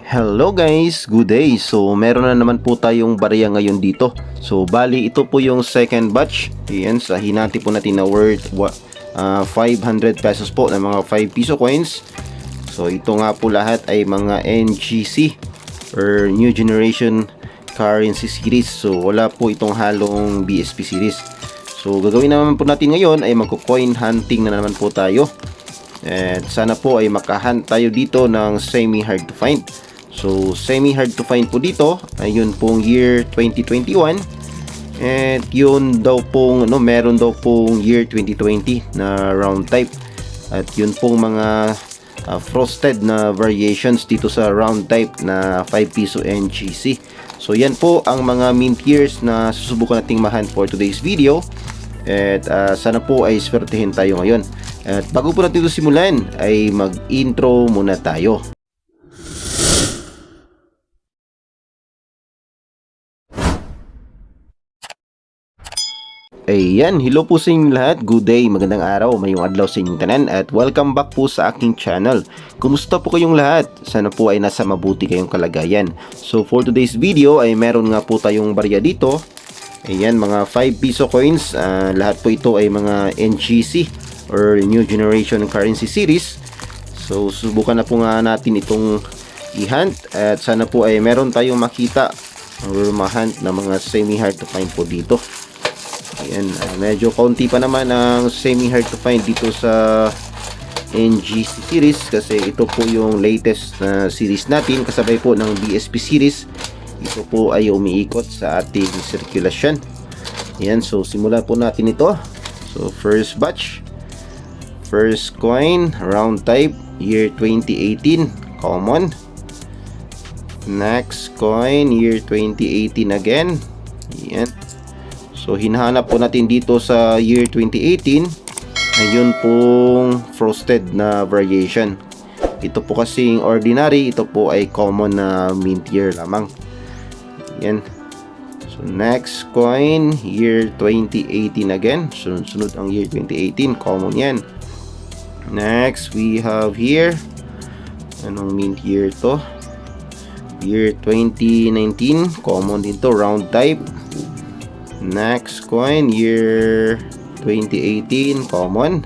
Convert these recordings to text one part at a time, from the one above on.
Hello guys, good day. So meron na naman po tayong barya ngayon dito. So bali ito po yung second batch. Ayan, sahin natin po natin na worth 500 pesos po na mga 5 piso coins. So ito nga po lahat ay mga NGC or New Generation Currency Series. So wala po itong halong BSP series. So gagawin naman po natin ngayon ay magko-coin hunting na naman po tayo. At sana po ay makahunt tayo dito ng semi hard to find. So semi hard to find po dito ay yun pong year 2021. At yun daw pong meron daw pong year 2020 na round type. At yun pong mga frosted na variations dito sa round type na 5 piso NGC. So yan po ang mga mint years na susubukan nating mahunt for today's video. At sana po ay swertihin tayo ngayon. At bago po natin ito simulan ay mag-intro muna tayo. Ayan, hello po sa inyong lahat. Good day, magandang araw, mayong adlaw sa inyong tanan at welcome back po sa aking channel. Kumusta po kayong lahat? Sana po ay nasa mabuti kayong kalagayan. So for today's video ay meron nga po tayong barya dito. Ayan, mga 5 piso coins. Lahat po ito ay mga NGC or New Generation Currency Series. So subukan na po nga natin itong i-hunt at sana po ay meron tayong makita or ma-hunt na mga semi hard to find po dito. Ayan, medyo konti pa naman ang semi hard to find dito sa NGC series kasi ito po yung latest na series natin kasabay po ng BSP series. Ito po ay umiikot sa ating circulation. Ayan, so simulan po natin ito. So first batch, first coin, round type, year 2018, common. Next coin, year 2018 again. Ayan. So hinahanap po natin dito sa year 2018 ayun pong frosted na variation. Ito po kasing ordinary, ito po ay common na mint year lamang. Yan. So next coin, year 2018 again. Sunod ang year 2018, common yan. Next we have here, anong mint year to? Year 2019, common din to, round type. Next coin, year 2018, common.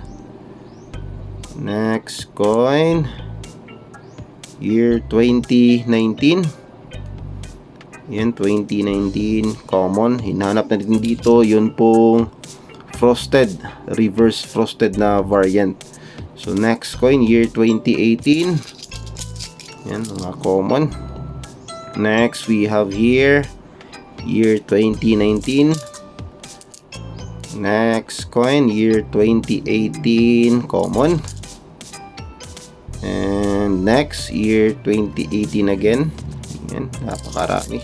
Next coin, year 2019. Yan, 2019, common. Hinahanap natin dito, yun pong frosted, reverse frosted na variant. So next coin, year 2018. Yan, mga common. Next we have here, year 2019. Next coin, year 2018, common. And next, year 2018 again. Ayan, napakarami.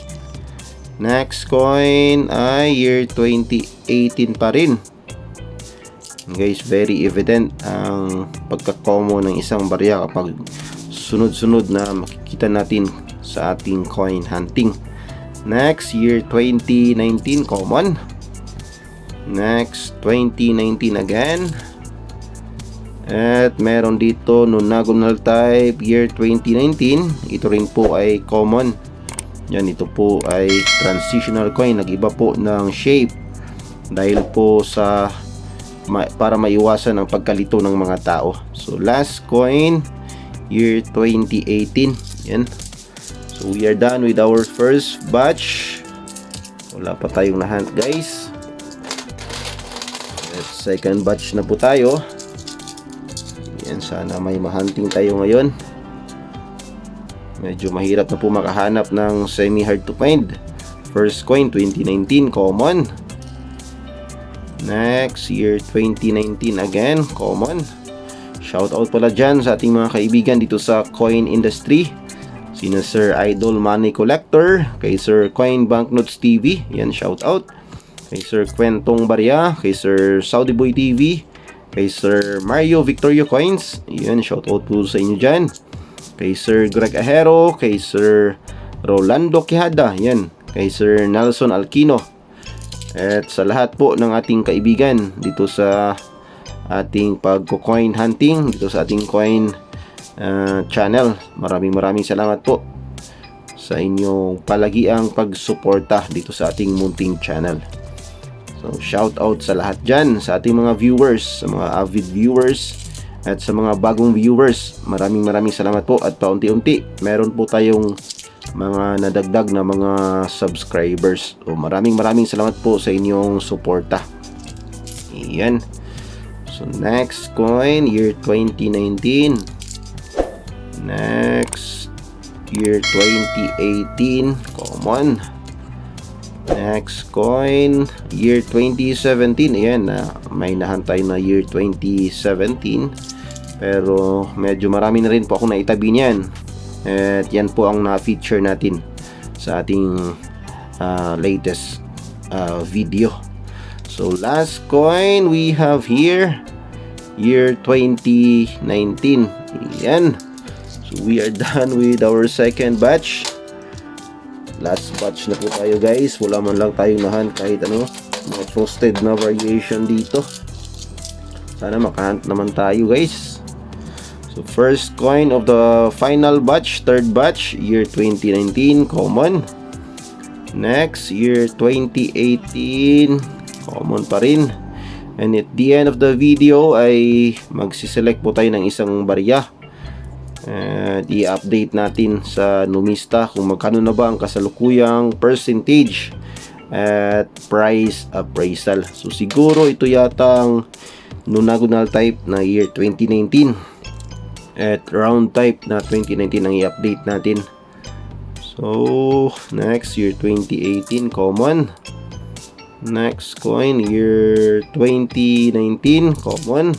Next coin ay year 2018 pa rin. Guys, very evident ang pagka-common ng isang barya kapag sunod-sunod na makikita natin sa ating coin hunting. Next, year 2019, common. Next, 2019 again. At meron dito nonagonal type, year 2019. Ito rin po ay common. Yan, ito po ay transitional coin. Nag-iba po ng shape dahil po sa para maiwasan ang pagkalito ng mga tao. So last coin, year 2018. Yan. So we are done with our first batch. Wala pa tayong na-hunt, guys. At second batch na po tayo. Yan, sana may ma-hunting tayo ngayon. Medyo mahirap na po makahanap ng semi hard to find. First coin, 2019, common. Next, year 2019 again, common. Shout out pala dyan sa ating mga kaibigan dito sa coin industry. Sina Sir Idol Money Collector, kay Sir Coin Banknotes TV, yan, shout out. Kay Sir Kwentong Barya, kay Sir Saudi Boy TV, kay Sir Mario Victorio Coins, yan, shout out po sa inyo dyan. Kay Sir Greg Ahero, kay Sir Rolando Quijada, yan, kay Sir Nelson Alquino. At sa lahat po ng ating kaibigan dito sa ating pagko-coin hunting, dito sa ating coin channel. Maraming salamat po. sa inyong palagiang pagsuporta dito sa ating munting channel. So shout out sa lahat dyan, sa ating mga viewers, sa mga avid viewers at sa mga bagong viewers. Maraming salamat po, at paunti-unti meron po tayong mga nadagdag na mga subscribers. So maraming salamat po sa inyong suporta. Ayan. So next coin, year 2019. Next, year 2018, common. Next coin, year 2017. Ayan, may nahantay na year 2017. Pero medyo marami na rin po ako naitabi niyan. At yan po ang na-feature natin sa ating latest video. So last coin we have here, year 2019. Ayan. So we are done with our second batch. Last batch na po tayo guys. Wala man lang tayong nahan kahit ano, mga frosted na variation dito. Sana makahunt naman tayo guys. So first coin of the final batch, third batch, year 2019, common. Next, year 2018, common pa rin. And at the end of the video ay magsiselect po tayo ng isang barya. At i-update natin sa Numista kung magkano na ba ang kasalukuyang percentage at price appraisal. So siguro ito yatang nonagonal type na year 2019 at round type na 2019 ang i-update natin. So next, year 2018, common. Next coin, year 2019, common.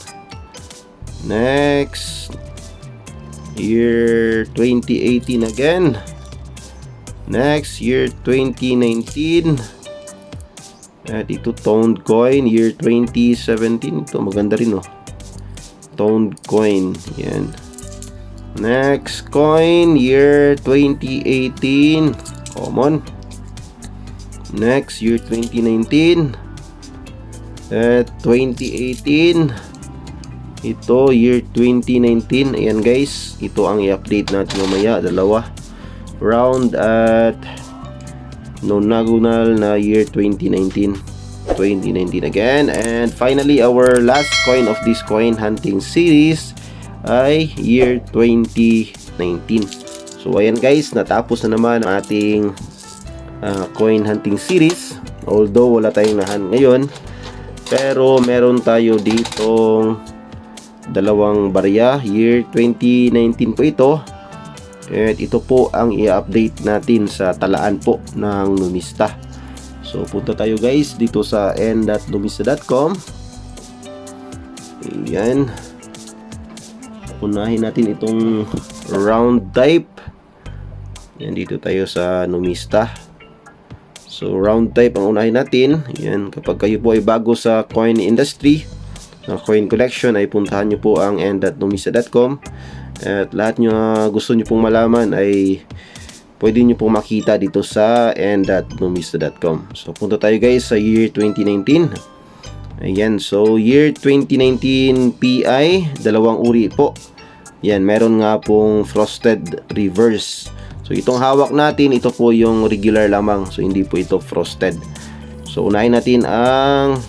Next, year 2018 again. Next, year 2019. At ito toned coin, year 2017. Ito maganda rin, oh. Toned coin. Yan. Next coin, year 2018, common. Next, year 2019. At 2018. Ito, year 2019. Ayan guys, ito ang i-update natin mamaya. Dalawa. Round at nonagonal na year 2019. 2019 again. And finally, our last coin of this coin hunting series ay year 2019. So ayan guys, natapos na naman ang ating coin hunting series. Although wala tayong nahan ngayon, pero meron tayo ditong dalawang barya, year 2019 po ito. At ito po ang i-update natin sa talaan po ng Numista. So punta tayo guys dito sa n.numista.com. Ayan. Unahin natin itong round type. Ayan, dito tayo sa Numista. So round type ang unahin natin. Ayan, kapag kayo po ay bago sa coin industry, na coin collection, ay puntahan nyo po ang n.numista.com. At lahat nyo gusto nyo pong malaman ay pwede nyo pong makita dito sa n.numista.com. So punta tayo guys sa year 2019. Ayan, so year 2019 PI, dalawang uri po. Yan, meron nga pong frosted reverse. So itong hawak natin, ito po yung regular lamang. So hindi po ito frosted. So unahin natin ang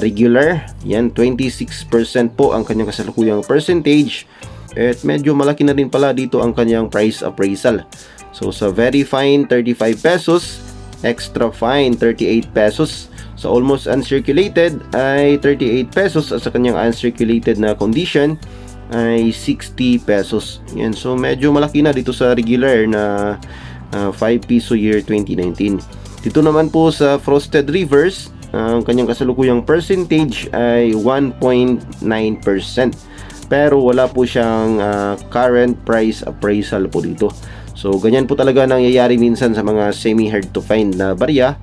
regular. Yan, 26% po ang kanyang kasalukuyang percentage. At medyo malaki na rin pala dito ang kanyang price appraisal. So sa very fine, 35 pesos. Extra fine, 38 pesos. Sa almost uncirculated ay 38 pesos. At sa kanyang uncirculated na condition ay 60 pesos. Yan, so medyo malaki na dito sa regular na 5 piso year 2019. Dito naman po sa frosted reverse, ang kanyang kasalukuyang percentage ay 1.9%. Pero wala po siyang current price appraisal po dito. So ganyan po talaga nangyayari minsan sa mga semi hard to find na barya,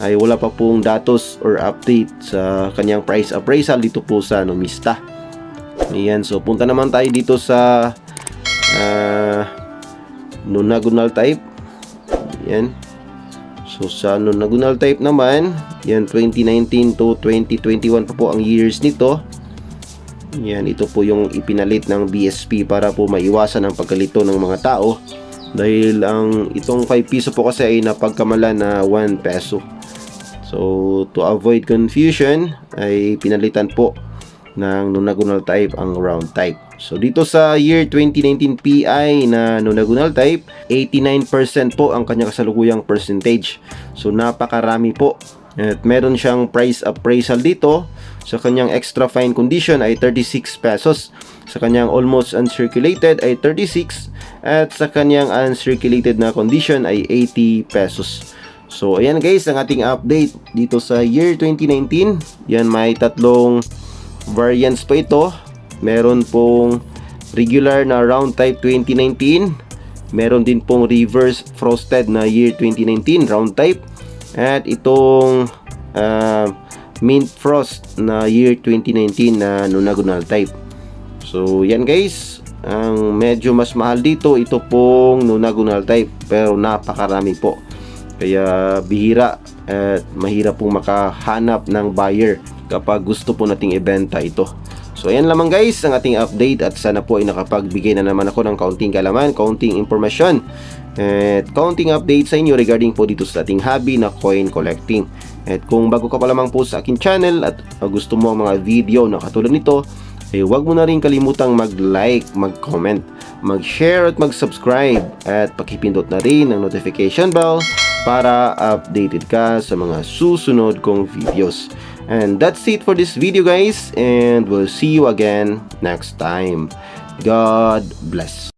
ay wala pa pong datos or update sa kanyang price appraisal dito po sa Numista. Ayan, so punta naman tayo dito sa nonagonal type. Ayan. So sa nonagonal type naman, yan 2019 to 2021 pa po ang years nito. Yan, ito po yung ipinalit ng BSP para po maiwasan ang pagkalito ng mga tao Dahil itong 5 piso po kasi ay napagkamala na 1 peso. So, to avoid confusion, ay pinalitan po ng nonagonal type ang round type. So, dito sa year 2019 PI na nonagonal type, 89% po ang kanyang kasalukuyang percentage. So, napakarami po. At meron siyang price appraisal dito. Sa kanyang extra fine condition ay 36 pesos. Sa kanyang almost uncirculated ay 36. At sa kanyang uncirculated na condition ay 80 pesos. So, ayan guys, ang ating update dito sa year 2019. Yan, may tatlong variants pa ito. Meron pong regular na round type 2019. Meron din pong reverse frosted na year 2019 round type. At itong mint frost na year 2019 na nonagonal type. So, yan guys. Ang medyo mas mahal dito, ito pong nonagonal type. Pero napakarami po. Kaya bihira at mahirap pong makahanap ng buyer kapag gusto po nating ibenta ito. So, ayan lamang guys ang ating update at sana po ay nakapagbigay na naman ako ng kaunting kalaman, kaunting impormasyon at kaunting update sa inyo regarding po dito sa ating hobby na coin collecting. At kung bago ka pa lamang po sa aking channel at gusto mo ang mga video na katulad nito, ay huwag mo na rin kalimutang mag-like, mag-comment, mag-share at mag-subscribe at pakipindot na rin ang notification bell para updated ka sa mga susunod kong videos. And that's it for this video guys, and we'll see you again next time. God bless.